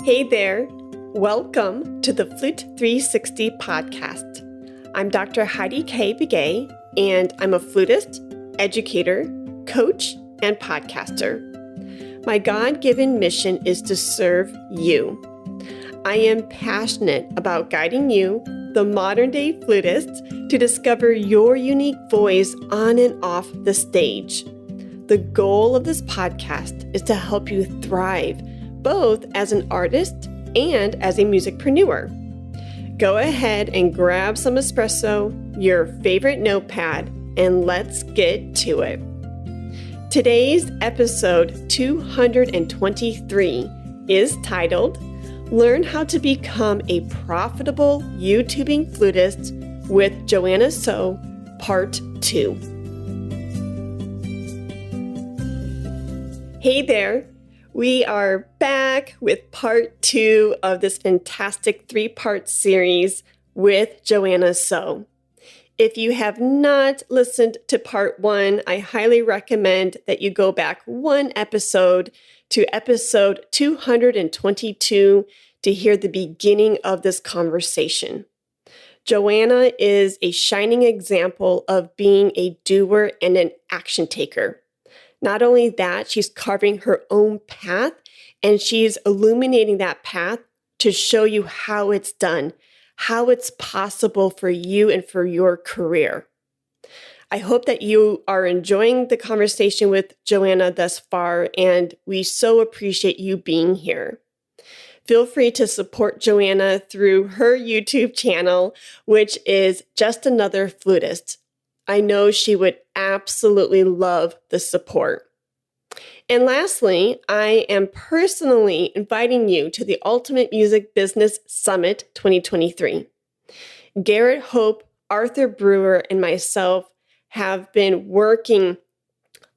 Hey there, welcome to the Flute 360 podcast. I'm Dr. Heidi K. Becki, and I'm a flutist, educator, coach, and podcaster. My God-given mission is to serve you. I am passionate about guiding you, the modern-day flutist, to discover your unique voice on and off the stage. The goal of this podcast is to help you thrive, both as an artist and as a musicpreneur. Go ahead and grab some espresso, your favorite notepad, and let's get to it. Today's episode 223 is titled, Learn How to Become a Profitable YouTubing Flutist with Joanna Soh, Part 2. Hey there. We are back with part 2 of this fantastic 3-part series with Joanna Soh. If you have not listened to part 1, I highly recommend that you go back one episode to episode 222 to hear the beginning of this conversation. Joanna is a shining example of being a doer and an action taker. Not only that, she's carving her own path and she's illuminating that path to show you how it's done, how it's possible for you and for your career. I hope that you are enjoying the conversation with Joanna thus far, and we so appreciate you being here. Feel free to support Joanna through her YouTube channel, which is Just Another Flutist. I know she would absolutely love the support. And lastly, I am personally inviting you to the Ultimate Music Business Summit 2023. Garrett Hope, Arthur Brewer, and myself have been working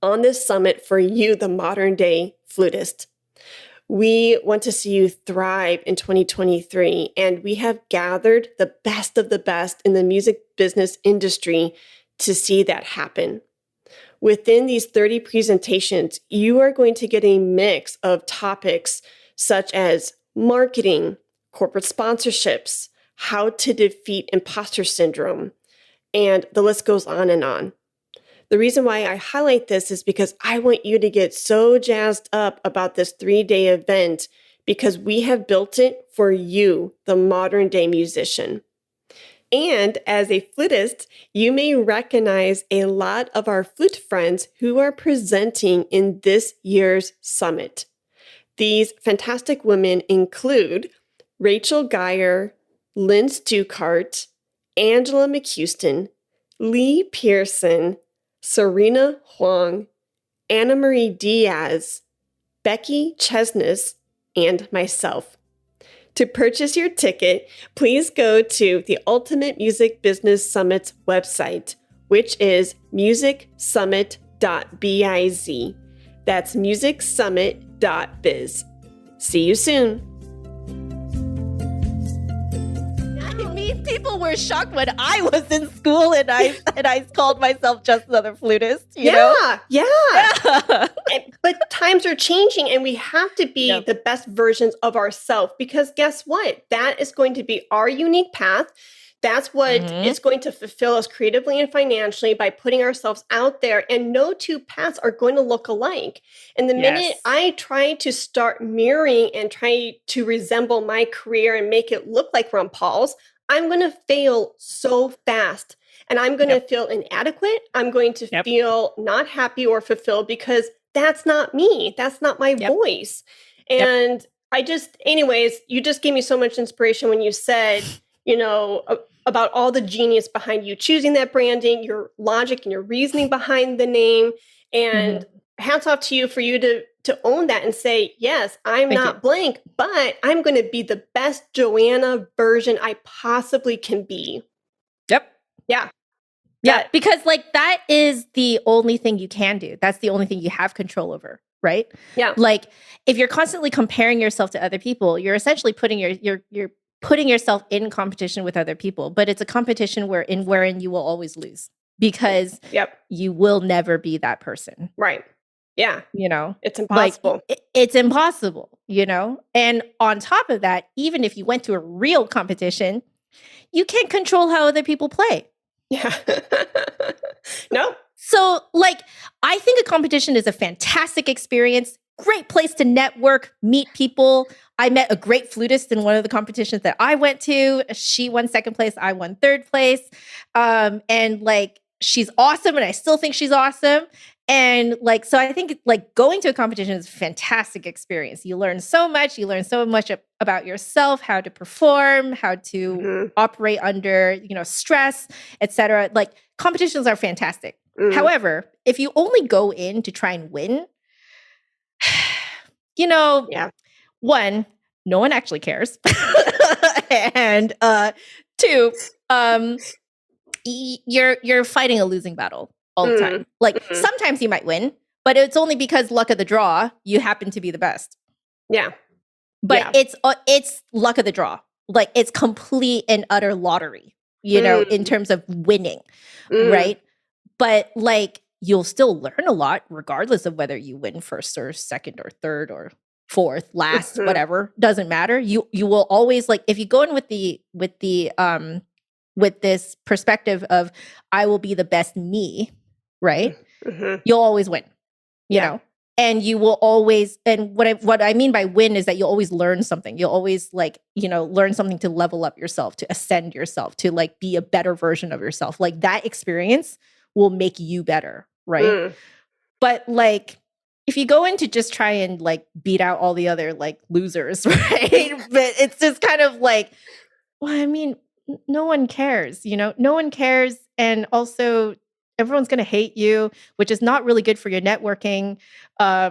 on this summit for you, the modern day flutist. We want to see you thrive in 2023, and we have gathered the best of the best in the music business industry to see that happen. Within these 30 presentations, you are going to get a mix of topics such as marketing, corporate sponsorships, how to defeat imposter syndrome, and the list goes on and on. The reason why I highlight this is because I want you to get so jazzed up about this 3-day event because we have built it for you, the modern day musician. And as a flutist, you may recognize a lot of our flute friends who are presenting in this year's summit. These fantastic women include Rachel Geier, Lynne Stukart, Angela McCuiston, Pearson, Serena Huang, Anamarie Diaz, Becki, Chesnes, and myself. To purchase your ticket, please go to the Ultimate Music Business Summit's website, which is musicsummit.biz. That's musicsummit.biz. See you soon. I mean, people were shocked when I was in school and I called myself just another flutist. You know? Yeah. But times are changing and we have to be the best versions of ourselves because guess what? That is going to be our unique path. That's what is going to fulfill us creatively and financially by putting ourselves out there. And no two paths are going to look alike. And the minute I try to start mirroring and try to resemble my career and make it look like Ron Paul's, I'm going to fail so fast. And I'm going to feel inadequate. I'm going to feel not happy or fulfilled because that's not me. That's not my voice. And anyways, you just gave me so much inspiration when you said, about all the genius behind you choosing that branding, your logic and your reasoning behind the name. And hats off to you for you to own that and say, yes, I'm not blank, but I'm going to be the best Joanna version I possibly can be. Yep. Yeah. Yeah, because that is the only thing you can do. That's the only thing you have control over, right? Yeah. If you're constantly comparing yourself to other people, you're essentially putting you're putting yourself in competition with other people, but it's a competition wherein you will always lose because you will never be that person. Right. Yeah. You know, It's like impossible. it's impossible, you know? And on top of that, even if you went to a real competition, you can't control how other people play. Yeah. No. So, like, I think a competition is a fantastic experience, great place to network, meet people. I met a great flutist in one of the competitions that I went to. She won second place, I won third place. And like, she's awesome, and I still think she's awesome. And like, so I think like going to a competition is a fantastic experience. You learn so much. You learn so much about yourself, how to perform, how to operate under, you know, stress, etc. Like competitions are fantastic. However, if you only go in to try and win, you know, one, no one actually cares. And two, you're fighting a losing battle all the time. Like sometimes you might win, but it's only because luck of the draw, you happen to be the best. Yeah. But it's luck of the draw. Like it's complete and utter lottery, you know, in terms of winning, right? But like you'll still learn a lot regardless of whether you win first or second or third or fourth, last, whatever, doesn't matter. You will always like if you go in with this perspective of I will be the best me, right? You'll always win. You know? And you will always, and what I mean by win is that you'll always learn something. You'll always like, you know, learn something to level up yourself, to ascend yourself, to like be a better version of yourself. Like that experience will make you better, right? But like, if you go in to just try and like beat out all the other like losers, right? But it's just kind of like, well, I mean, no one cares, you know? No one cares. And also, everyone's going to hate you, which is not really good for your networking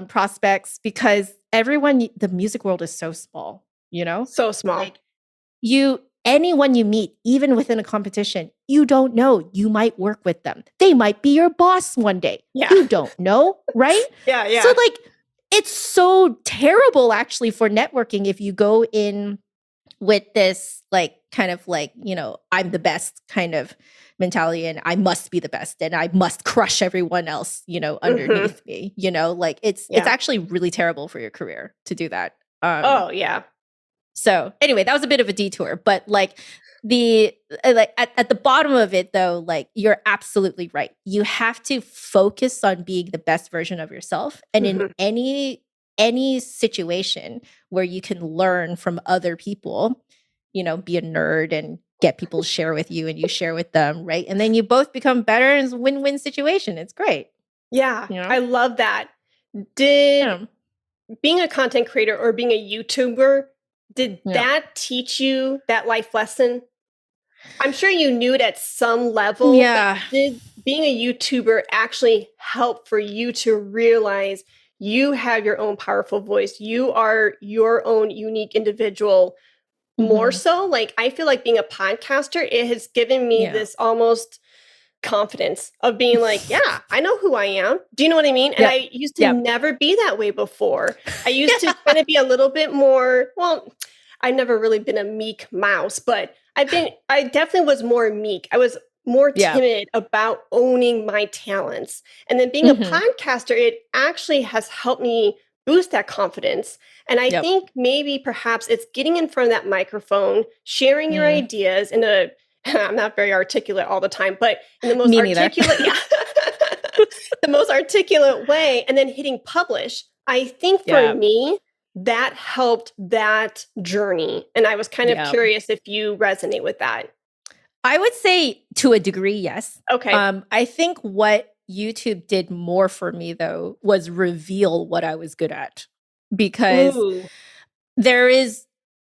prospects because the music world is so small, you know? So small. Like anyone you meet, even within a competition, you don't know. You might work with them. They might be your boss one day. Yeah. You don't know, right? Yeah. So like, it's so terrible actually for networking if you go in with this like kind of like, you know, I'm the best kind of mentality and I must be the best and I must crush everyone else, you know, underneath me, you know, like it's actually really terrible for your career to do that. So anyway, that was a bit of a detour, but like at the bottom of it though, like you're absolutely right. You have to focus on being the best version of yourself. And in any situation where you can learn from other people, you know, be a nerd and get people to share with you and you share with them, right? And then you both become better and it's a win-win situation. It's great. Yeah, you know? I love that. Did being a content creator or being a YouTuber, did that teach you that life lesson? I'm sure you knew it at some level. Yeah. But did being a YouTuber actually help for you to realize you have your own powerful voice? You are your own unique individual. More so, like I feel like being a podcaster, it has given me this almost confidence of being like, yeah, I know who I am. Do you know what I mean? And I used to never be that way before. I used to kind of be a little bit more, well, I've never really been a meek mouse, but I definitely was more meek. I was more timid about owning my talents. And then being a podcaster, it actually has helped me boost that confidence. And I think maybe perhaps it's getting in front of that microphone, sharing your ideas in a, I'm not very articulate all the time, but in the most articulate, the most articulate way, and then hitting publish. I think for me, that helped that journey. And I was kind of curious if you resonate with that. I would say to a degree, yes. Okay. I think what YouTube did more for me, though, was reveal what I was good at. Because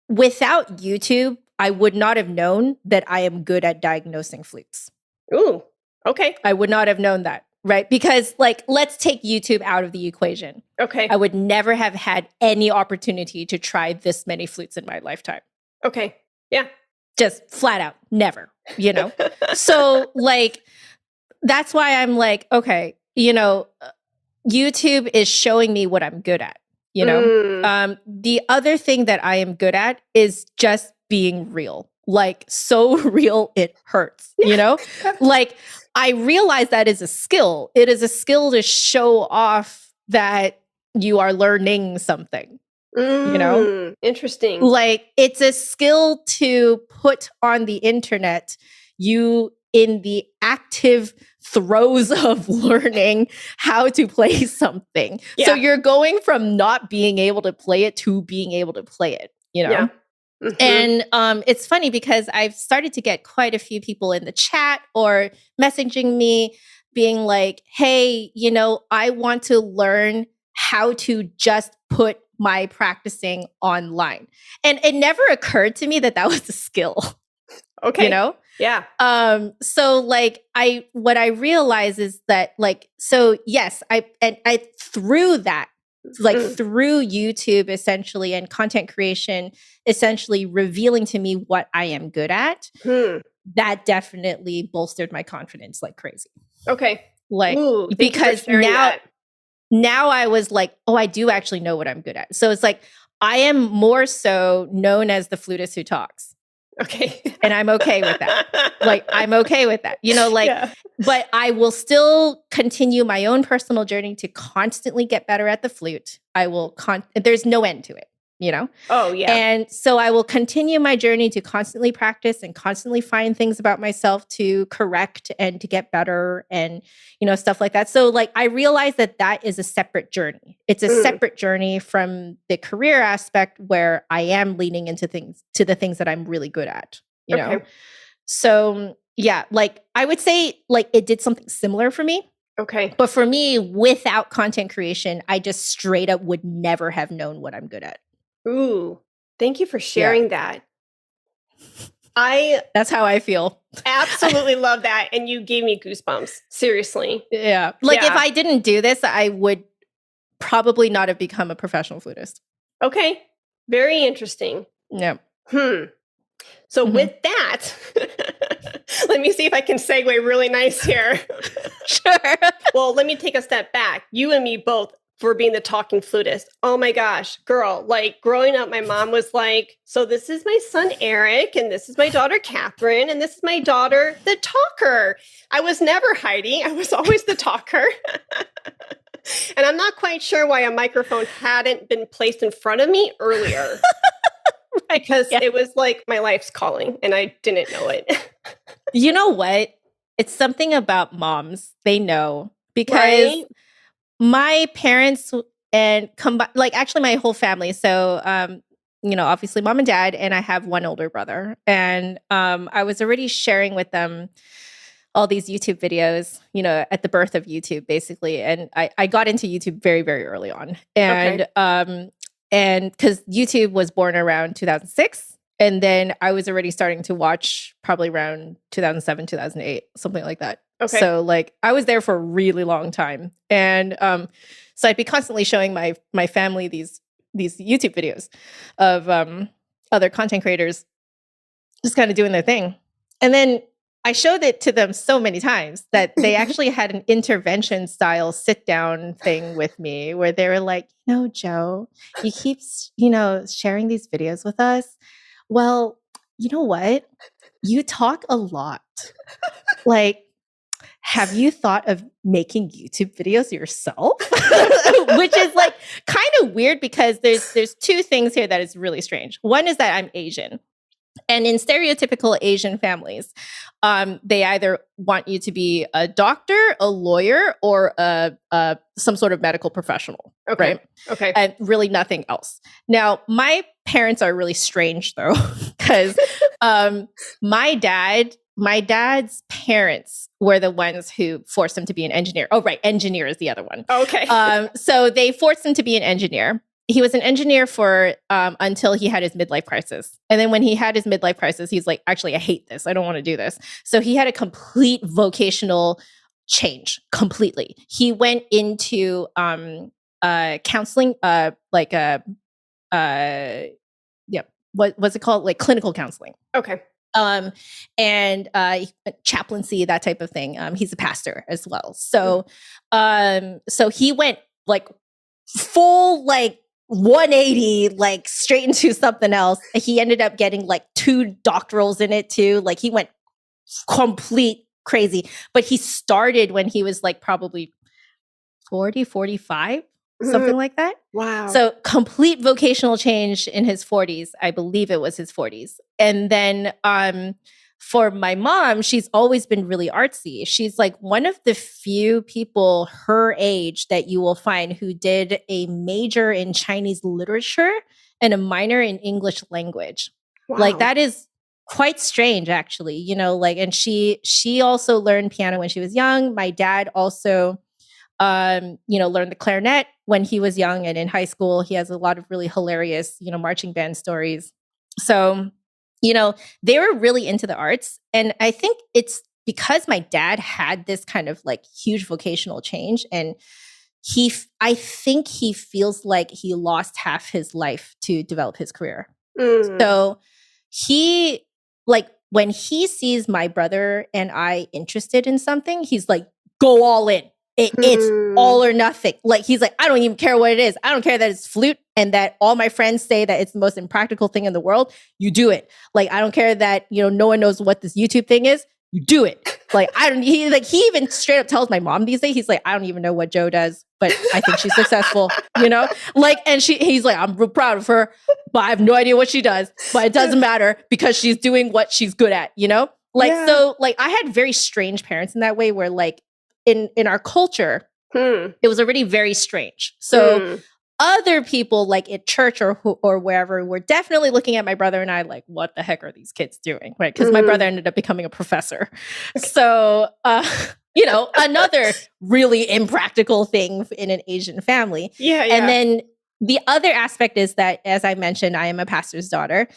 without YouTube, I would not have known that I am good at diagnosing flutes. Ooh, okay. I would not have known that, right? Because, like, let's take YouTube out of the equation. Okay. I would never have had any opportunity to try this many flutes in my lifetime. Okay. Yeah. Just flat out, never, you know? So, like, that's why I'm like, okay, you know, YouTube is showing me what I'm good at, you know? The other thing that I am good at is just being real. Like, so real, it hurts, you know? Like, I realize that is a skill. It is a skill to show off that you are learning something. You know? Interesting. Like, it's a skill to put on the internet, you in the active throes of learning how to play something. Yeah. So you're going from not being able to play it to being able to play it, you know? Yeah. And it's funny because I've started to get quite a few people in the chat or messaging me being like, hey, you know, I want to learn how to just put my practicing online. And it never occurred to me that that was a skill. Okay. You know? Yeah. So like what I realize is that like, so yes, I through that, like through YouTube essentially and content creation, essentially revealing to me what I am good at, that definitely bolstered my confidence like crazy. Okay. Like, Ooh, because now I was like, oh, I do actually know what I'm good at. So it's like, I am more so known as the flutist who talks. Okay. And I'm okay with that. Like, I'm okay with that, you know, like, but I will still continue my own personal journey to constantly get better at the flute. I will, there's no end to it, you know? Oh, yeah. And so I will continue my journey to constantly practice and constantly find things about myself to correct and to get better and, you know, stuff like that. So like, I realize that that is a separate journey. It's a separate journey from the career aspect where I am leaning into the things that I'm really good at, you know? So yeah, like I would say like it did something similar for me. Okay. But for me, without content creation, I just straight up would never have known what I'm good at. Ooh, thank you for sharing that. That's how I feel. Absolutely love that. And you gave me goosebumps. Seriously. Yeah. Like if I didn't do this, I would probably not have become a professional flutist. Okay. Very interesting. Yeah. So with that, let me see if I can segue really nice here. Sure. Well, let me take a step back. You and me both for being the talking flutist. Oh my gosh, girl, like growing up, my mom was like, so this is my son, Eric, and this is my daughter, Catherine, and this is my daughter, the talker. I was never Heidi. I was always the talker. And I'm not quite sure why a microphone hadn't been placed in front of me earlier. Because it was like my life's calling and I didn't know it. You know what? It's something about moms. They know because my parents and like actually my whole family. So, you know, obviously mom and dad, and I have one older brother. And I was already sharing with them all these YouTube videos, you know, at the birth of YouTube, basically. And I got into YouTube very, very early on. And and because YouTube was born around 2006. And then I was already starting to watch probably around 2007, 2008, something like that. Okay. So like I was there for a really long time. And so I'd be constantly showing my family these YouTube videos of other content creators just kind of doing their thing. And then I showed it to them so many times that they actually had an intervention style sit down thing with me where they were like, no, Joe, you keep, you know, sharing these videos with us. Well, you know what? You talk a lot. Like, have you thought of making YouTube videos yourself? Which is like kind of weird because there's two things here that is really strange. One is that I'm Asian. And in stereotypical Asian families, they either want you to be a doctor, a lawyer, or some sort of medical professional, right? Okay. And really nothing else. Now, my parents are really strange, though, because my dad's parents were the ones who forced him to be an engineer. Oh, right. Engineer is the other one. Okay. So they forced him to be an engineer. He was an engineer for until he had his midlife crisis. And then when he had his midlife crisis, he's like, actually, I hate this. I don't want to do this. So he had a complete vocational change completely. He went into counseling, what's it called? Like clinical counseling. Okay. And chaplaincy, that type of thing. He's a pastor as well. So, so he went like full, like 180, like straight into something else. He ended up getting like 2 doctorals in it too. Like he went complete crazy, but he started when he was like probably 40, 45. something like that. Wow. So complete vocational change in his 40s. I believe it was his 40s. And then for my mom, she's always been really artsy. She's like one of the few people her age that you will find who did a major in Chinese literature and a minor in English language. Wow. Like that is quite strange, actually, you know, like, and she also learned piano when she was young. My dad also, you know, learned the clarinet when he was young and in high school. He has a lot of really hilarious, you know, marching band stories. So, you know, they were really into the arts. And I think it's because my dad had this kind of like huge vocational change, and I think he feels like he lost half his life to develop his career. So he, like, when he sees my brother and I interested in something, he's like, go all in. It's all or nothing. Like, he's like, I don't even care what it is. I don't care that it's flute and that all my friends say that it's the most impractical thing in the world. You do it. Like, I don't care that, you know, no one knows what this YouTube thing is. You do it. Like, he even straight up tells my mom these days, he's like, I don't even know what Joe does, but I think she's successful, you know? Like, and he's like, I'm real proud of her, but I have no idea what she does, but it doesn't matter because she's doing what she's good at, you know? Like, so like I had very strange parents in that way where like in our culture, it was already very strange. So other people like at church or wherever were definitely looking at my brother and I like, what the heck are these kids doing? Right. Because my brother ended up becoming a professor. So, you know, another really impractical thing in an Asian family. Yeah. And then the other aspect is that, as I mentioned, I am a pastor's daughter.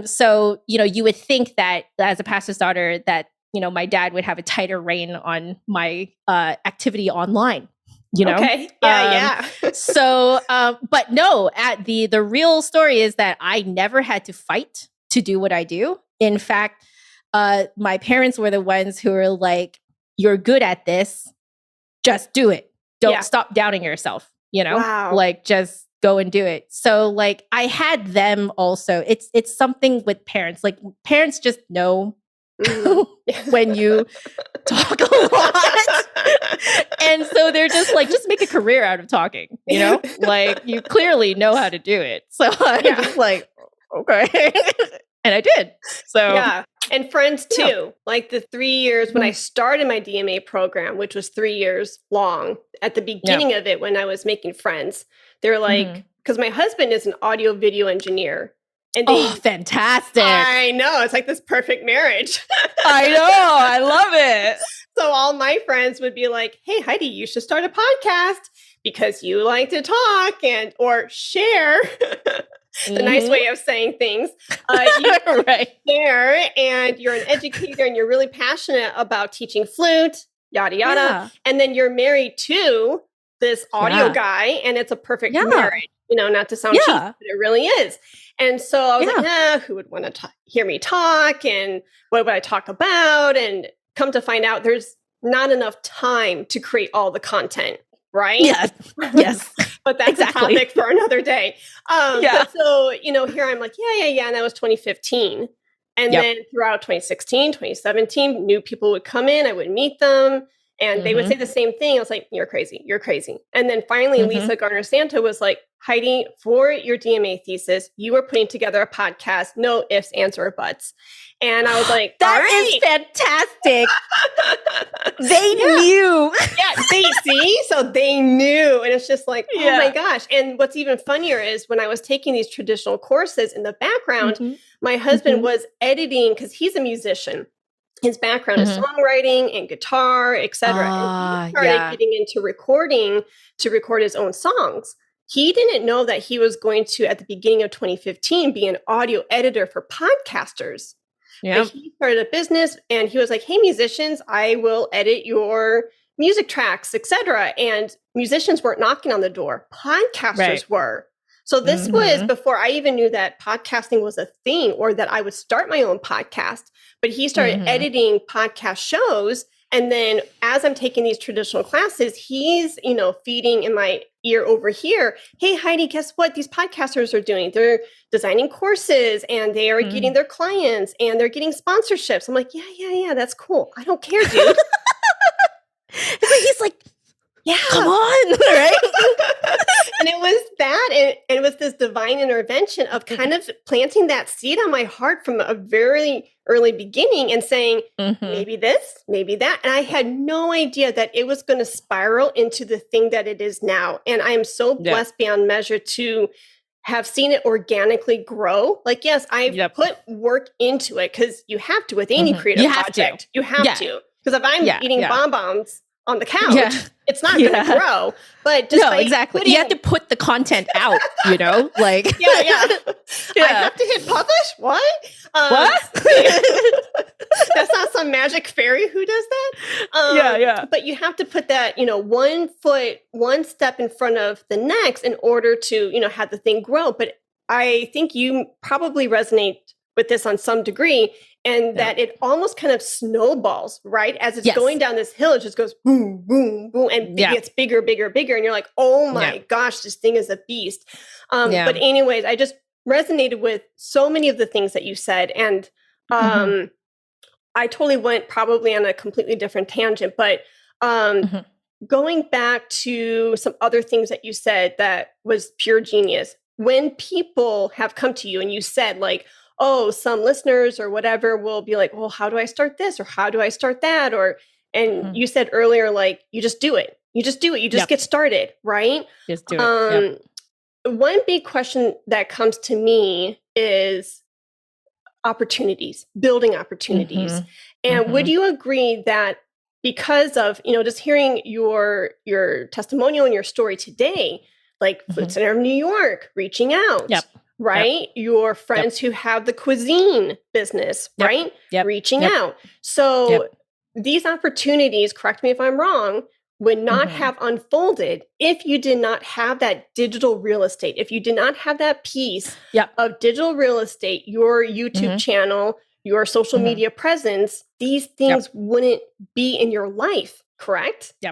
So, you know, you would think that as a pastor's daughter that, you know, my dad would have a tighter rein on my activity online. You know? Okay. Yeah. So, but no, the real story is that I never had to fight to do what I do. In fact, my parents were the ones who were like, you're good at this. Just do it. Don't stop doubting yourself, you know? Wow. Like, just go and do it. So like I had them also. It's something with parents. Like parents just know when you talk a lot. And so they're just like, just make a career out of talking, you know? Like you clearly know how to do it. So I'm just like, okay. And I did. So yeah. And friends too. Like the 3 years when I started my DMA program, which was 3 years long, at the beginning of it, when I was making friends, they were like, because my husband is an audio video engineer. And fantastic. I know. It's like this perfect marriage. I know. I love it. So all my friends would be like, hey, Heidi, you should start a podcast because you like to talk or share. The nice way of saying things. You share, and you're an educator and you're really passionate about teaching flute, yada, yada. Yeah. And then you're married to this audio guy, and it's a perfect marriage. You know, not to sound cheap, but it really is. And so I was like, who would want to hear me talk? And what would I talk about? And come to find out, there's not enough time to create all the content, right? Yes. But that's a topic for another day. But so, you know, here I'm like, yeah. And that was 2015. And then throughout 2016, 2017, new people would come in. I would meet them. And they would say the same thing. I was like, you're crazy. And then finally, Lisa Garner-Santo was like, Heidi, for your DMA thesis, you were putting together a podcast, no ifs, ands, or buts. And I was like, that is fantastic. They knew. So they knew. And it's just like, oh my gosh. And what's even funnier is when I was taking these traditional courses in the background, my husband was editing because he's a musician. His background is songwriting and guitar, etc. And he started getting into recording to record his own songs. He didn't know that he was going to, at the beginning of 2015, be an audio editor for podcasters. Yeah. But he started a business and he was like, hey, musicians, I will edit your music tracks, etc. And musicians weren't knocking on the door. Podcasters were. So this was before I even knew that podcasting was a thing or that I would start my own podcast. But he started editing podcast shows. And then as I'm taking these traditional classes, he's, you know, feeding in my ear over here. Hey, Heidi, guess what these podcasters are doing? They're designing courses and they are getting their clients and they're getting sponsorships. I'm like, yeah, that's cool. I don't care, dude. He's like, Yeah. Come on, right? And it was that, and it was this divine intervention of kind of planting that seed on my heart from a very early beginning and saying, maybe this, maybe that. And I had no idea that it was going to spiral into the thing that it is now. And I am so blessed beyond measure to have seen it organically grow. Like, yes, I've put work into it because you have to with any creative project. You have to. Because if I'm eating bonbons on the couch, it's not going to grow. But just exactly. You have to put the content out, like I have to hit publish. What? That's not some magic fairy who does that. But you have to put that, one foot, one step in front of the next in order to, have the thing grow. But I think you probably resonate with this on some degree, and that it almost kind of snowballs, right? As it's going down this hill, it just goes boom, boom, boom, and it gets bigger, bigger, bigger. And you're like, oh my gosh, this thing is a beast. But anyways, I just resonated with so many of the things that you said. And I totally went probably on a completely different tangent, but going back to some other things that you said that was pure genius. When people have come to you and you said like, oh, some listeners or whatever will be like, well, how do I start this? Or how do I start that? And you said earlier, like, you just do it. You just do it. You just get started, right? Just do it. One big question that comes to me is opportunities, building opportunities. And would you agree that because of, just hearing your testimonial and your story today, like Flute Center of New York, reaching out, right? Your friends who have the cuisine business, right? Reaching out. So these opportunities, correct me if I'm wrong, would not have unfolded if you did not have that digital real estate. If you did not have that piece of digital real estate, your YouTube channel, your social media presence, these things wouldn't be in your life, correct? Yeah.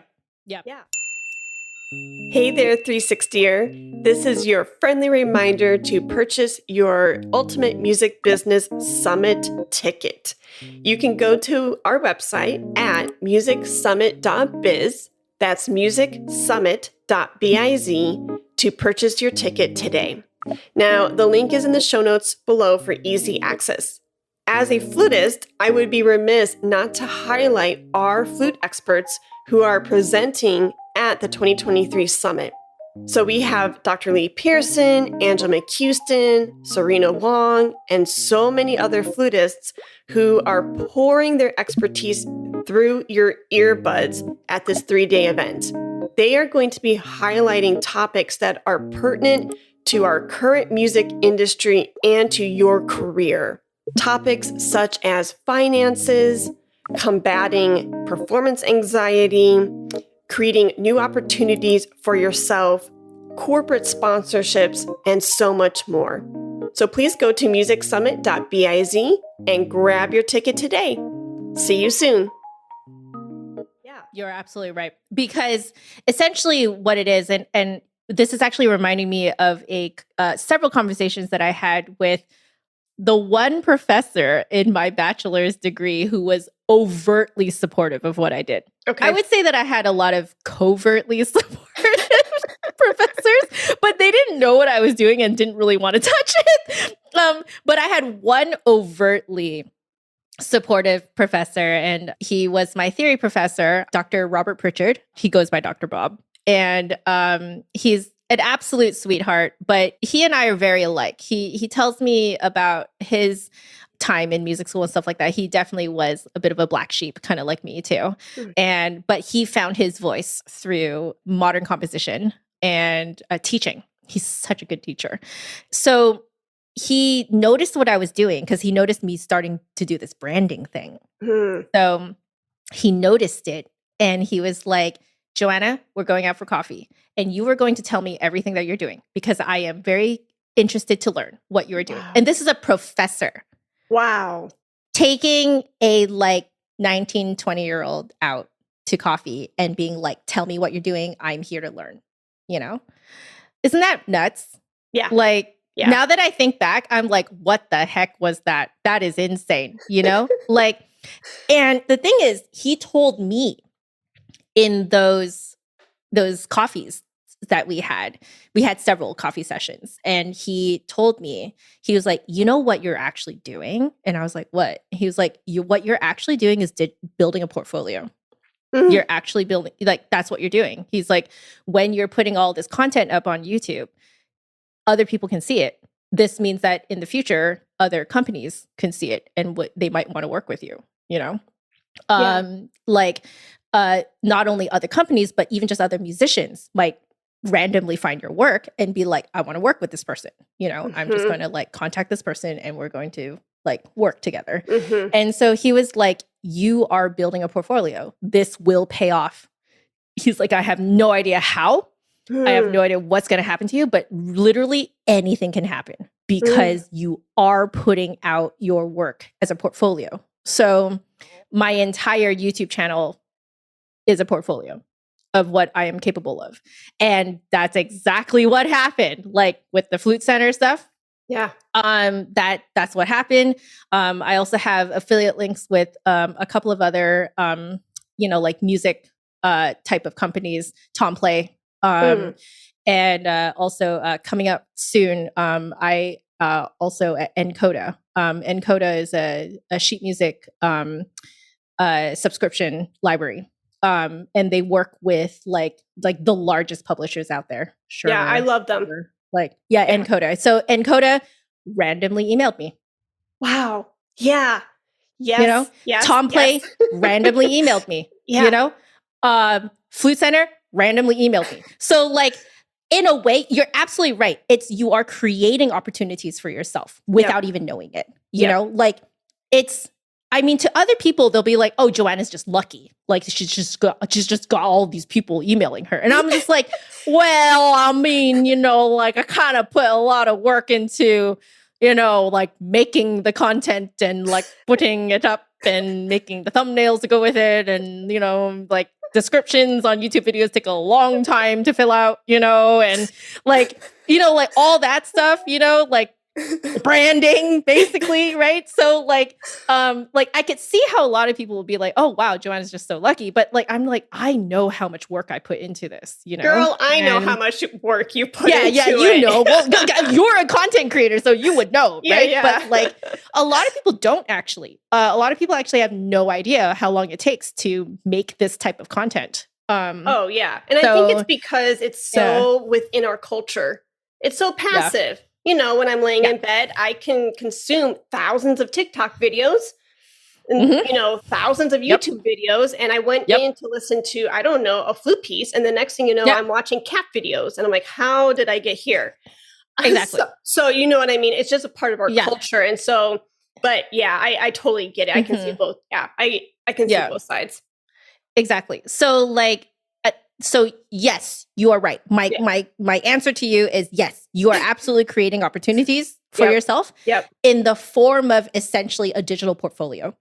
Hey there, 360er. This is your friendly reminder to purchase your Ultimate Music Business Summit ticket. You can go to our website at musicsummit.biz. That's musicsummit.biz to purchase your ticket today. Now, the link is in the show notes below for easy access. As a flutist, I would be remiss not to highlight our flute experts who are presenting at the 2023 summit. So we have Dr. Pearson, McCuiston, Serena Huang, and so many other flutists who are pouring their expertise through your earbuds at this 3-day event. They are going to be highlighting topics that are pertinent to our current music industry and to your career. Topics such as finances, combating performance anxiety, creating new opportunities for yourself, corporate sponsorships, and so much more. So please go to musicsummit.biz and grab your ticket today. See you soon. Yeah, you're absolutely right. Because essentially what it is, and this is actually reminding me of several conversations that I had with the one professor in my bachelor's degree who was overtly supportive of what I did. Okay. I would say that I had a lot of covertly supportive professors, but they didn't know what I was doing and didn't really want to touch it. But I had one overtly supportive professor, and he was my theory professor, Dr. Robert Pritchard. He goes by Dr. Bob. And he's an absolute sweetheart, but he and I are very alike. He tells me about his time in music school and stuff like that. He definitely was a bit of a black sheep, kind of like me too. But he found his voice through modern composition and teaching. He's such a good teacher. So he noticed what I was doing because he noticed me starting to do this branding thing. So he noticed it and he was like, Joanna, we're going out for coffee and you are going to tell me everything that you're doing because I am very interested to learn what you're doing. Wow. And this is a professor. Wow. Taking a 19, 20-year-old out to coffee and being like, tell me what you're doing. I'm here to learn, Isn't that nuts? Yeah. Now that I think back, I'm like, what the heck was that? That is insane, and the thing is, he told me in those those coffees that we had several coffee sessions, and he told me, he was like, you know what you're actually doing? And I was like, what? He was like, what you're actually doing is building a portfolio. Mm-hmm. You're actually building, like, that's what you're doing. He's like, when you're putting all this content up on YouTube, other people can see it. This means that in the future, other companies can see it and what they might want to work with you, you know? Not only other companies, but even just other musicians might randomly find your work and be like, I want to work with this person. You know, I'm just going to like contact this person and we're going to like work together. And so he was like, you are building a portfolio. This will pay off. He's like, I have no idea how. I have no idea what's going to happen to you, but literally anything can happen because you are putting out your work as a portfolio. So my entire YouTube channel is a portfolio of what I am capable of. And that's exactly what happened. Like with the Flute Center stuff. Yeah. That's what happened. I also have affiliate links with a couple of other like music type of companies, Tom Play. And also coming up soon, I also at Encoda. Encoda is a sheet music subscription library. And they work with like the largest publishers out there. Sure. Yeah, I love them. Encoda. So Encoda randomly emailed me. Wow. Yeah. Yes. You know, Tom Play randomly emailed me. You know, Flute Center randomly emailed me. So like, in a way, you're absolutely right. You are creating opportunities for yourself without even knowing it. You know, like I mean, to other people, they'll be like, oh, Joanna's just lucky. Like she's just got all these people emailing her. And I'm just like, well, I mean, you know, like I kind of put a lot of work into, you know, like making the content and like putting it up and making the thumbnails to go with it. And, you know, like descriptions on YouTube videos take a long time to fill out, you know, and like, you know, like all that stuff, you know, like branding basically, right? So like I could see how a lot of people will be like, oh wow, Joanna's just so lucky, but like I'm like, I know how much work I put into this, you know. Girl, I know how much work you put into it. You know. Well, you're a content creator, so you would know, right? But like a lot of people don't actually. A lot of people actually have no idea how long it takes to make this type of content. And I think it's because it's so within our culture. It's so passive. You know, when I'm laying in bed, I can consume thousands of TikTok videos and, you know, thousands of YouTube videos. And I went in to listen to, I don't know, a flute piece. And the next thing you know, I'm watching cat videos. And I'm like, how did I get here? Exactly. So you know what I mean? It's just a part of our culture. And so, but I totally get it. I can see both. Yeah, I can see both sides. Exactly. So like, so yes, you are right. My answer to you is yes, you are absolutely creating opportunities for yourself in the form of essentially a digital portfolio.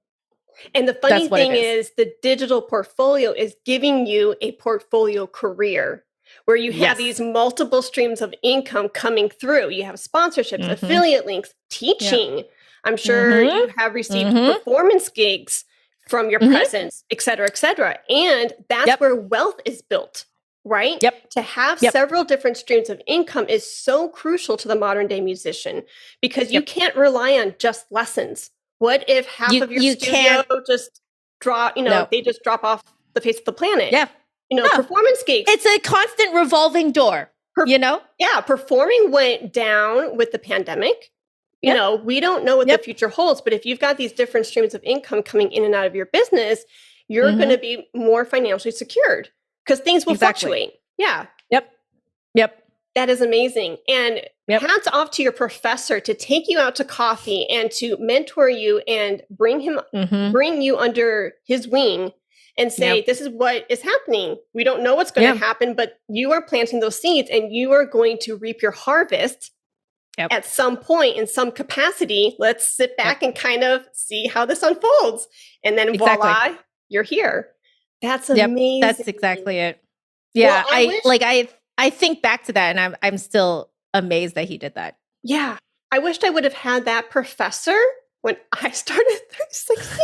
And the funny thing is the digital portfolio is giving you a portfolio career where you have these multiple streams of income coming through. You have sponsorships, affiliate links, teaching. I'm sure you have received performance gigs from your presence, et cetera, et cetera. And that's where wealth is built, right? To have several different streams of income is so crucial to the modern day musician because you can't rely on just lessons. What if half of your studio just drop, they just drop off the face of the planet? Yeah. You know, performance gigs. It's a constant revolving door, you know? Yeah. Performing went down with the pandemic. You know, we don't know what the future holds, but if you've got these different streams of income coming in and out of your business, you're going to be more financially secured because things will fluctuate. Yeah. Yep. That is amazing. And hats off to your professor to take you out to coffee and to mentor you and bring you under his wing and say, this is what is happening. We don't know what's going to happen, but you are planting those seeds and you are going to reap your harvest. At some point, in some capacity. Let's sit back and kind of see how this unfolds. And then voila, you're here. That's amazing. That's exactly it. Yeah, well, I think back to that and I'm still amazed that he did that. Yeah. I wished I would have had that professor when I started 360.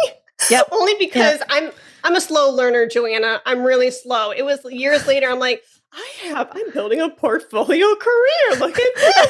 Only because I'm a slow learner, Joanna. I'm really slow. It was years later. I'm like, I'm building a portfolio career. Look at this.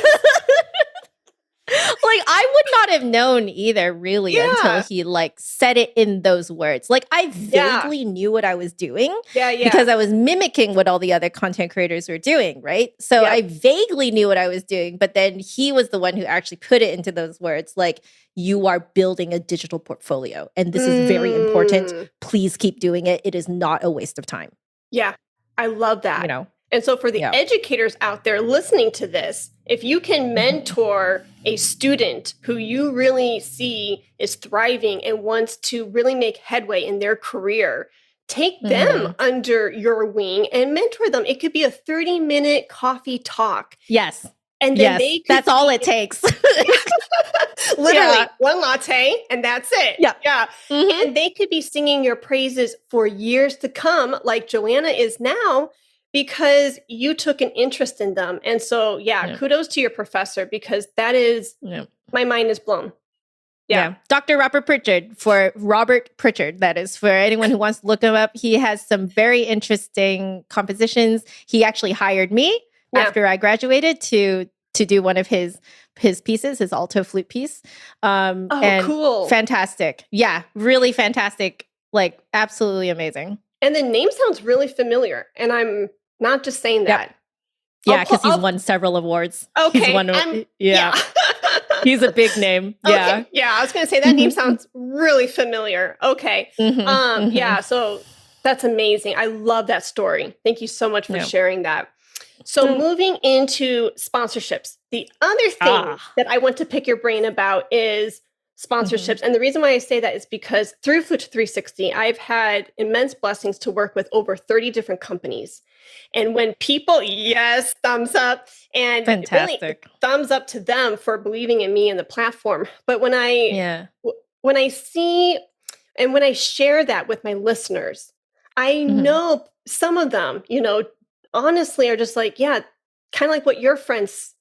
Like, I would not have known either, really, until he like said it in those words. Like, I vaguely knew what I was doing because I was mimicking what all the other content creators were doing, right? So I vaguely knew what I was doing, but then he was the one who actually put it into those words, like, you are building a digital portfolio, and this is very important. Please keep doing it. It is not a waste of time. Yeah, I love that. You know? And so for the educators out there listening to this, if you can mentor a student who you really see is thriving and wants to really make headway in their career, take them under your wing and mentor them. It could be a 30-minute coffee talk. Yes. And then that's all it takes. Literally one latte and that's it. Yeah. And they could be singing your praises for years to come, like Joanna is now, because you took an interest in them. And so, kudos to your professor, because that is, my mind is blown. Yeah. Dr. Robert Pritchard, that is, for anyone who wants to look him up. He has some very interesting compositions. He actually hired me after I graduated to do one of his pieces, his alto flute piece. And cool. Fantastic. Yeah, really fantastic. Like, absolutely amazing. And the name sounds really familiar. And I'm not just saying that. Yeah, because he's won several awards. Okay. He's won, he's a big name. Yeah. Okay. Yeah, I was going to say that name sounds really familiar. Okay. Yeah, so that's amazing. I love that story. Thank you so much for sharing that. So moving into sponsorships, the other thing that I want to pick your brain about is sponsorships. And the reason why I say that is because through Flute 360, I've had immense blessings to work with over 30 different companies. And when people, thumbs up, and really thumbs up to them for believing in me and the platform. But when I see and when I share that with my listeners, I know some of them, honestly are just like, kind of like what your friends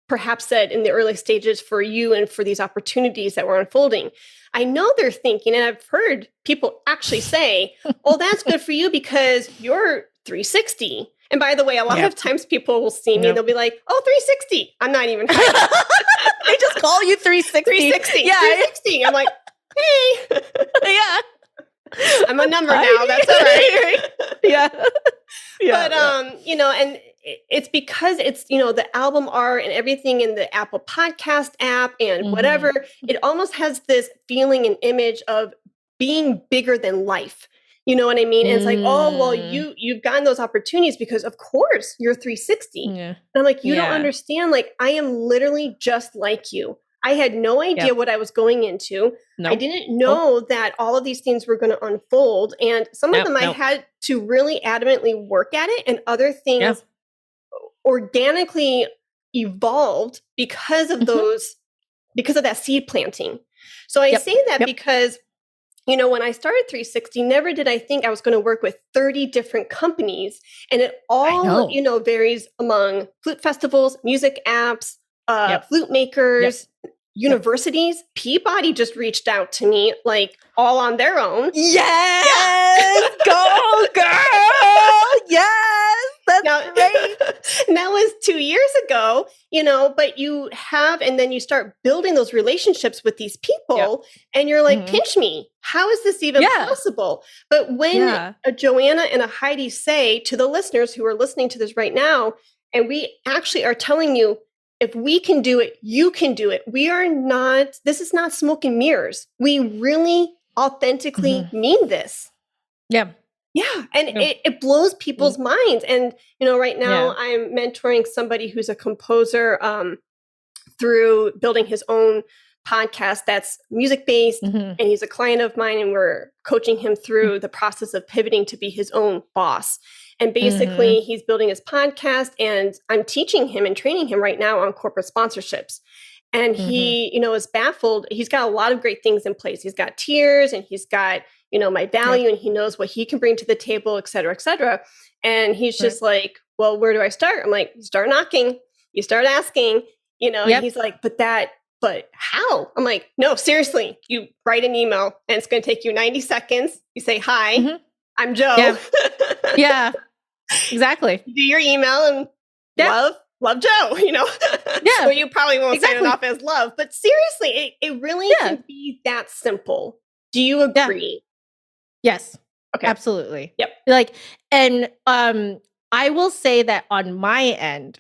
perhaps said in the early stages for you and for these opportunities that were unfolding. I know they're thinking, and I've heard people actually say, oh, that's good for you because you're 360. And by the way, a lot of times people will see me, they'll be like, oh, 360. I'm not even hiding. They just call you 360. 360. Yeah. 360. I'm like, hey. I'm a number now. That's all right. But, and it's because it's, the album art and everything in the Apple Podcast app and whatever, it almost has this feeling and image of being bigger than life. You know what I mean? And it's like, oh, well, you've gotten those opportunities because of course you're 360. And I'm like, you don't understand. Like, I am literally just like you. I had no idea what I was going into. I didn't know that all of these things were going to unfold. And some of them I had to really adamantly work at it, and other things organically evolved because of because of that seed planting. So I say that because, when I started 360, never did I think I was going to work with 30 different companies. And it all, varies among flute festivals, music apps, flute makers, universities. Peabody just reached out to me, like, all on their own. Yes! Go, girl! Yes! That's great. And that was 2 years ago, but you have, and then you start building those relationships with these people, and you're like, pinch me. How is this even possible? But when a Joanna and a Heidi say to the listeners who are listening to this right now, and we actually are telling you, if we can do it, you can do it. This is not smoke and mirrors. We really authentically mean this. Yeah. Yeah. And it blows people's minds. And, right now I'm mentoring somebody who's a composer through building his own podcast that's music-based. And he's a client of mine, and we're coaching him through the process of pivoting to be his own boss. And basically, he's building his podcast, and I'm teaching him and training him right now on corporate sponsorships. And he, is baffled. He's got a lot of great things in place. He's got tiers, and he's got, my value, and he knows what he can bring to the table, et cetera, et cetera. And he's just like, well, where do I start? I'm like, you start knocking, you start asking, and he's like, but how? I'm like, no, seriously, you write an email, and it's going to take you 90 seconds. You say, hi, I'm Joe. Yeah. Exactly. Do your email and love Joe, Yeah. So you probably won't say it off as love, but seriously, it really can be that simple. Do you agree? Yes. Okay. Absolutely. Yep. Like, and I will say that on my end,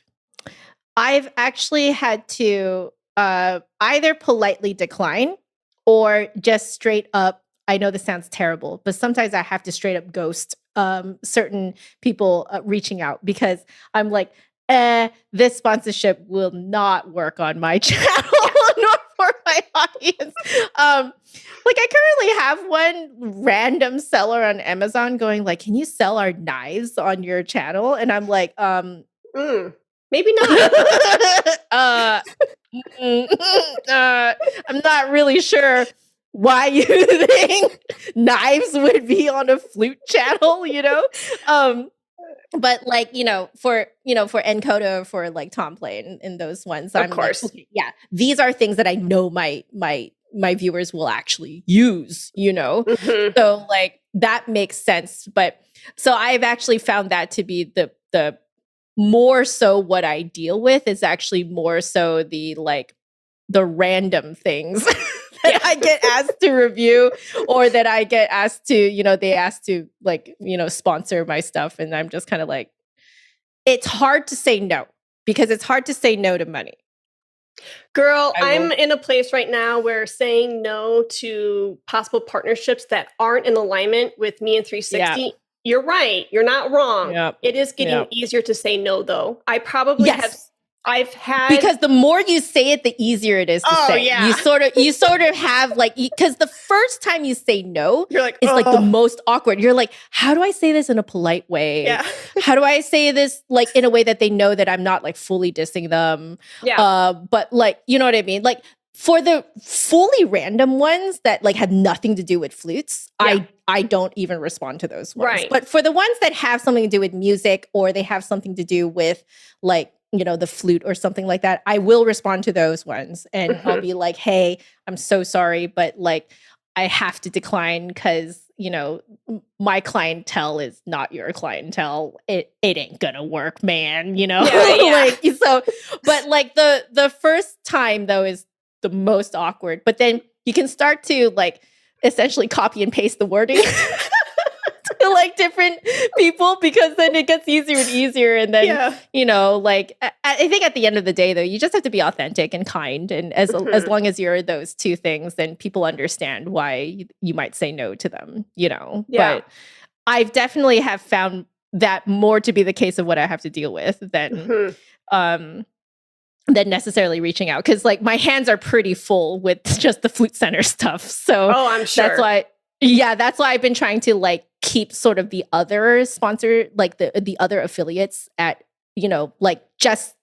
I've actually had to either politely decline or just straight up. I know this sounds terrible, but sometimes I have to straight up ghost certain people reaching out because I'm like, this sponsorship will not work on my channel nor for my audience. Like I currently have one random seller on Amazon going like, can you sell our knives on your channel? And I'm like, maybe not. I'm not really sure why you think knives would be on a flute channel, but like, for Encoder, for like Tom Play and those ones, of course. like, okay, yeah, these are things that I know my viewers will actually use, So like that makes sense. But so I've actually found that to be the more so what I deal with is actually more so the random things that I get asked to review or that I get asked to, they ask to like, sponsor my stuff. And I'm just kind of like, it's hard to say no because it's hard to say no to money. Girl, I'm in a place right now where saying no to possible partnerships that aren't in alignment with me and 360. You're right. You're not wrong. It is getting easier to say no, though. I probably I've had because the more you say it, the easier it is to say. Yeah. You sort of have like because the first time you say no, you're like, it's like the most awkward. You're like, how do I say this in a polite way? Yeah. How do I say this like in a way that they know that I'm not like fully dissing them? Yeah. But like, you know what I mean? Like for the fully random ones that like have nothing to do with flutes, I don't even respond to those ones. Right. But for the ones that have something to do with music or they have something to do with like, the flute or something like that, I will respond to those ones and I'll be like, hey, I'm so sorry, but like I have to decline because, my clientele is not your clientele. It ain't gonna work, man, like so. But like the first time though is the most awkward, but then you can start to like essentially copy and paste the wording to like different people because then it gets easier and easier. And then, like I think at the end of the day though, you just have to be authentic and kind. And as long as you're those two things, then people understand why you might say no to them, But I've definitely have found that more to be the case of what I have to deal with than necessarily reaching out. Cause like my hands are pretty full with just the Flute Center stuff. So I'm sure. that's why I've been trying to like keep sort of the other sponsor, like the other affiliates at, like just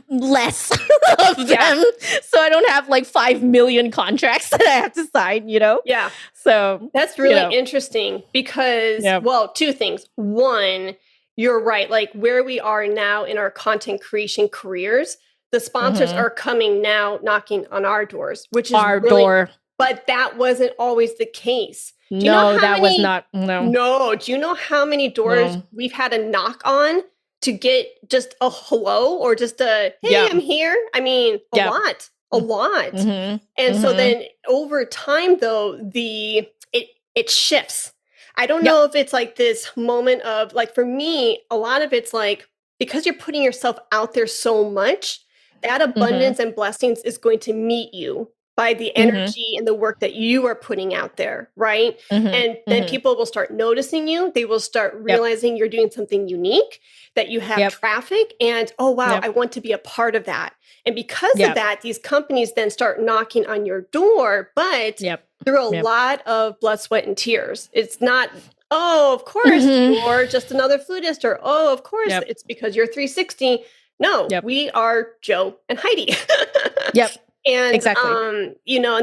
less of them. So I don't have like 5 million contracts that I have to sign, Yeah. So that's really interesting because, well, two things. One, you're right. Like where we are now in our content creation careers, the sponsors are coming now knocking on our doors, which is our door. But that wasn't always the case. Was not. No. Do you know how many doors we've had to knock on to get just a hello or just a, hey, I'm here? I mean, a lot. And so then over time, though, it shifts. I don't know if it's like this moment of like, for me, a lot of it's like, because you're putting yourself out there so much, that abundance and blessings is going to meet you by the energy and the work that you are putting out there, right? And then people will start noticing you. They will start realizing you're doing something unique, that you have traffic, and oh, wow, I want to be a part of that. And because of that, these companies then start knocking on your door, but through a lot of blood, sweat, and tears. It's not, oh, of course, you're just another flutist, or oh, of course, it's because you're 360. No, we are Joe and Heidi. And, exactly. And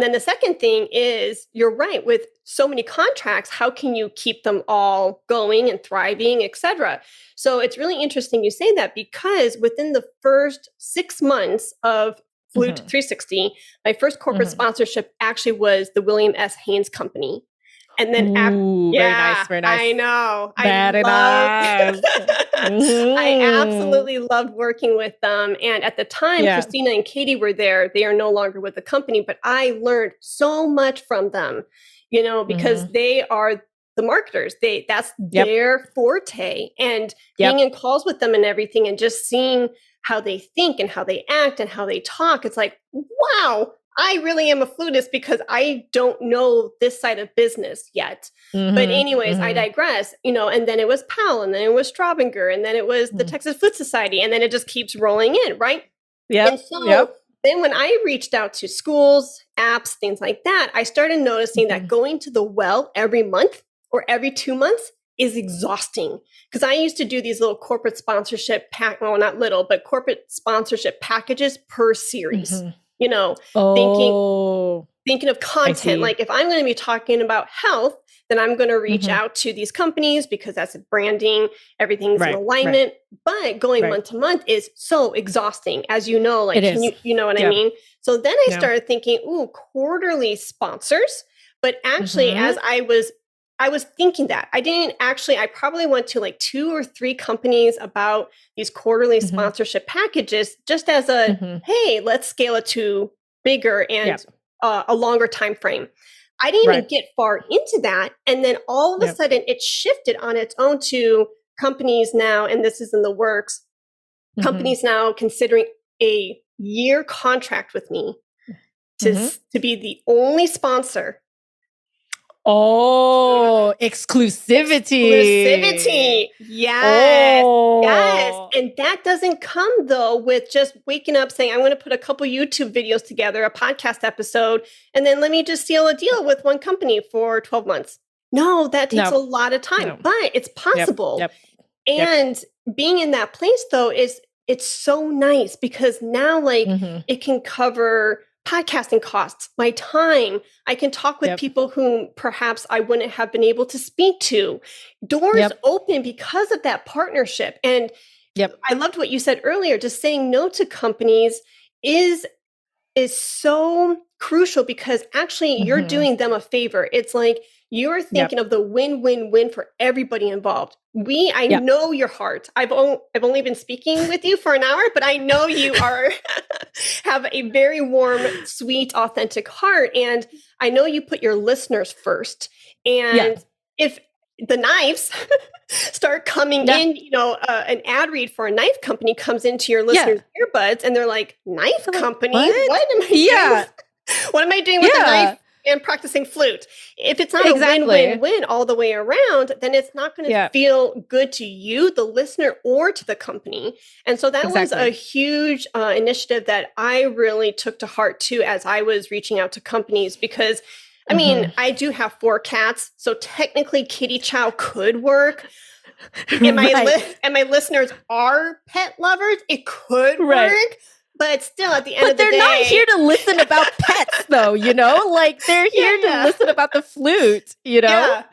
then the second thing is, you're right, with so many contracts, how can you keep them all going and thriving, et cetera? So it's really interesting you say that, because within the first 6 months of Flute 360, my first corporate sponsorship actually was the William S. Haynes Company. And then very nice, very nice. I know. Very nice. I absolutely loved working with them. And at the time, Christina and Katie were there. They are no longer with the company, but I learned so much from them, because they are the marketers. That's their forte. And being in calls with them and everything, and just seeing how they think and how they act and how they talk, it's like, wow, I really am a flutist because I don't know this side of business yet. But anyways, I digress, and then it was Powell, and then it was Straubinger, and then it was the Texas Flute Society, and then it just keeps rolling in, right? And so then when I reached out to schools, apps, things like that, I started noticing that going to the well every month or every 2 months is exhausting, because I used to do these little corporate sponsorship not little, but corporate sponsorship packages per series. Thinking of content. Like if I'm going to be talking about health, then I'm going to reach out to these companies because that's branding, everything's in alignment. But going month to month is so exhausting, as you know, like, you know what I mean? So then I started thinking, quarterly sponsors. But actually, as I was thinking that I probably went to like 2 or 3 companies about these quarterly sponsorship packages, just as a, hey, let's scale it to bigger and a longer time frame. I didn't even get far into that. And then all of a sudden it shifted on its own to companies now, and this is in the works, companies now considering a year contract with me to be the only sponsor. Oh, exclusivity. Yes. Yes. And that doesn't come though with just waking up saying, I'm going to put a couple YouTube videos together, a podcast episode, and then let me just seal a deal with one company for 12 months. No, that takes a lot of time, but it's possible. And being in that place though it's so nice, because now like it can cover podcasting costs, my time. I can talk with people whom perhaps I wouldn't have been able to speak to. Doors open because of that partnership. And I loved what you said earlier. Just saying no to companies is so crucial, because actually you're doing them a favor. It's like you're thinking of the win-win-win for everybody involved. I know your heart. I've only been speaking with you for an hour, but I know you have a very warm, sweet, authentic heart. And I know you put your listeners first. And if the knives start coming in, an ad read for a knife company comes into your listeners' earbuds, and they're like, knife company? What am I doing? What am I doing with a knife and practicing flute? If it's not a win-win-win all the way around, then it's not going to feel good to you, the listener, or to the company. And so that was a huge initiative that I really took to heart too, as I was reaching out to companies, because I mean, I do have 4 cats, so technically kitty chow could work. And my listeners are pet lovers. It could work. But still, at the end of the day... But they're not here to listen about pets, though, Like, they're here to listen about the flute, Yeah,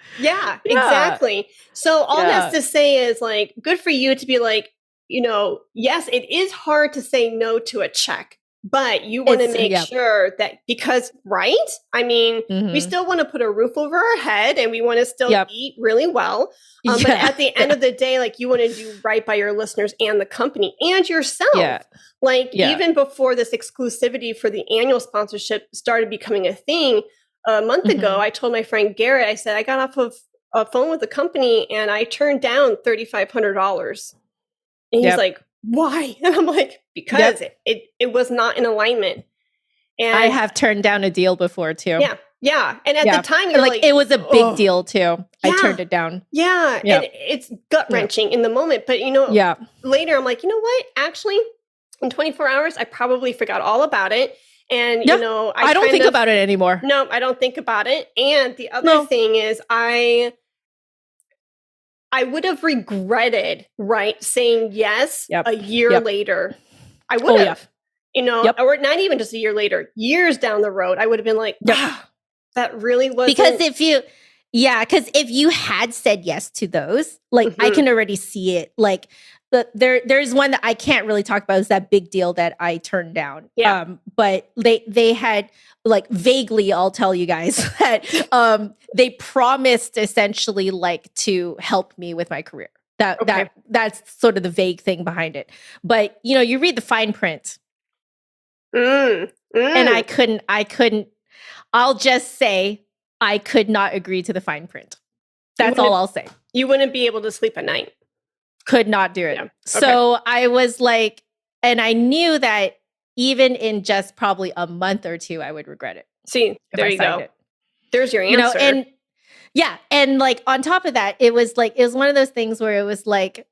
exactly. So all that's to say is, like, good for you to be like, yes, it is hard to say no to a check, but you want to make sure that, because, right? I mean, we still want to put a roof over our head, and we want to still eat really well. But at the end of the day, like, you want to do right by your listeners and the company and yourself. Even before this exclusivity for the annual sponsorship started becoming a thing a month ago, I told my friend Garrett, I said, I got off of a phone with a company and I turned down $3,500. And he's like, why? And I'm like, because it was not in alignment. And I have turned down a deal before too. Yeah. And at the time, you're like, it was a big deal too. I turned it down. And it's gut wrenching in the moment. But, later I'm like, you know what? Actually, in 24 hours, I probably forgot all about it. And, I don't think about it anymore. No, I don't think about it. And the other thing is I would have regretted, saying yes a year later. I would have, or not even just a year later, years down the road, I would have been like, that really wasn't. Because if you had said yes to those, like I can already see it. Like there's one that I can't really talk about. Is that big deal that I turned down? Yeah. But they had like vaguely, I'll tell you guys that they promised essentially like to help me with my career. That's sort of the vague thing behind it. But you read the fine print, and I couldn't. I'll just say I could not agree to the fine print. That's all I'll say. You wouldn't be able to sleep at night. Could not do it. Yeah. Okay. So I was like, and I knew that even in just probably a month or two, I would regret it. See, there you go. There's your answer. And yeah. And like on top of that, it was one of those things where it was like,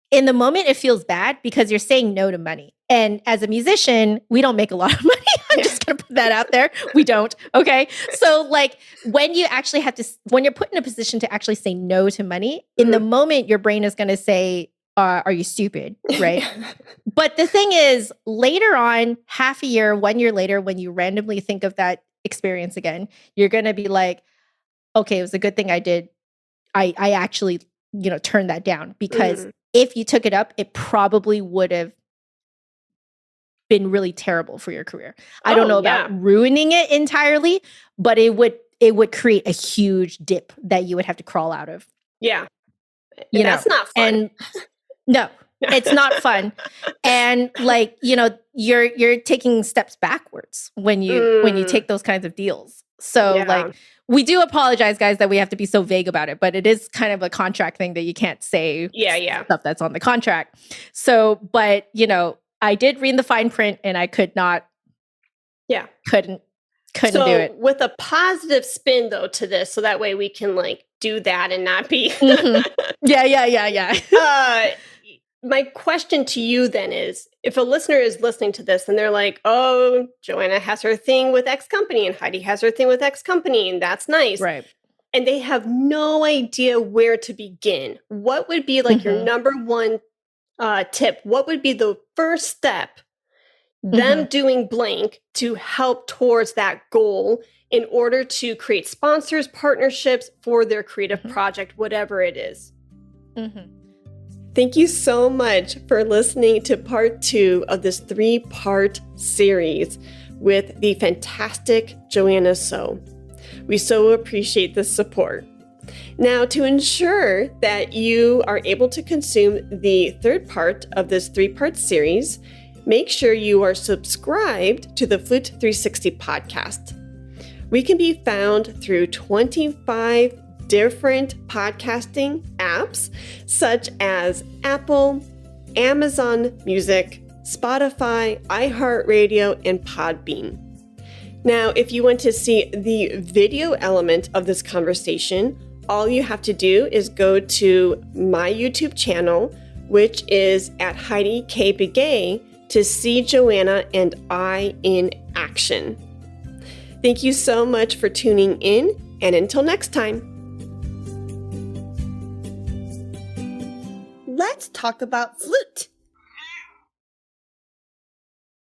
in the moment, it feels bad because you're saying no to money. And as a musician, we don't make a lot of money. I'm just going to put that out there. We don't. Okay. So like when you actually when you're put in a position to actually say no to money, in the moment, your brain is going to say, are you stupid? Right. But the thing is, later on, half a year, 1 year later, when you randomly think of that experience again, you're going to be like, okay, it was a good thing I did. I actually, turned that down, because if you took it up, it probably would have been really terrible for your career. I don't know about ruining it entirely, but it would create a huge dip that you would have to crawl out of. Yeah. That's not fun. And no, it's not fun. And like, you're taking steps backwards when you take those kinds of deals. So like, we do apologize, guys, that we have to be so vague about it, but it is kind of a contract thing that you can't say stuff that's on the contract. So, but I did read the fine print, and I could not. Yeah. Couldn't do it. With a positive spin though to this, so that way we can like do that and not be. Yeah. My question to you then is, if a listener is listening to this and they're like, oh, Joanna has her thing with X company and Heidi has her thing with X company, and that's nice. Right. And they have no idea where to begin. What would be like your number one tip? What would be the first step, them doing blank, to help towards that goal in order to create sponsors, partnerships for their creative project, whatever it is? Thank you so much for listening to part 2 of this 3-part series with the fantastic Joanna Soh. We so appreciate the support. Now, to ensure that you are able to consume the 3rd part of this 3-part series, make sure you are subscribed to the Flute 360 podcast. We can be found through 25 different podcasting apps such as Apple, Amazon Music, Spotify, iHeartRadio, and Podbean. Now, if you want to see the video element of this conversation, all you have to do is go to my YouTube channel, which is at Heidi K. Begay, to see Joanna and I in action. Thank you so much for tuning in, and until next time. Let's talk about flute.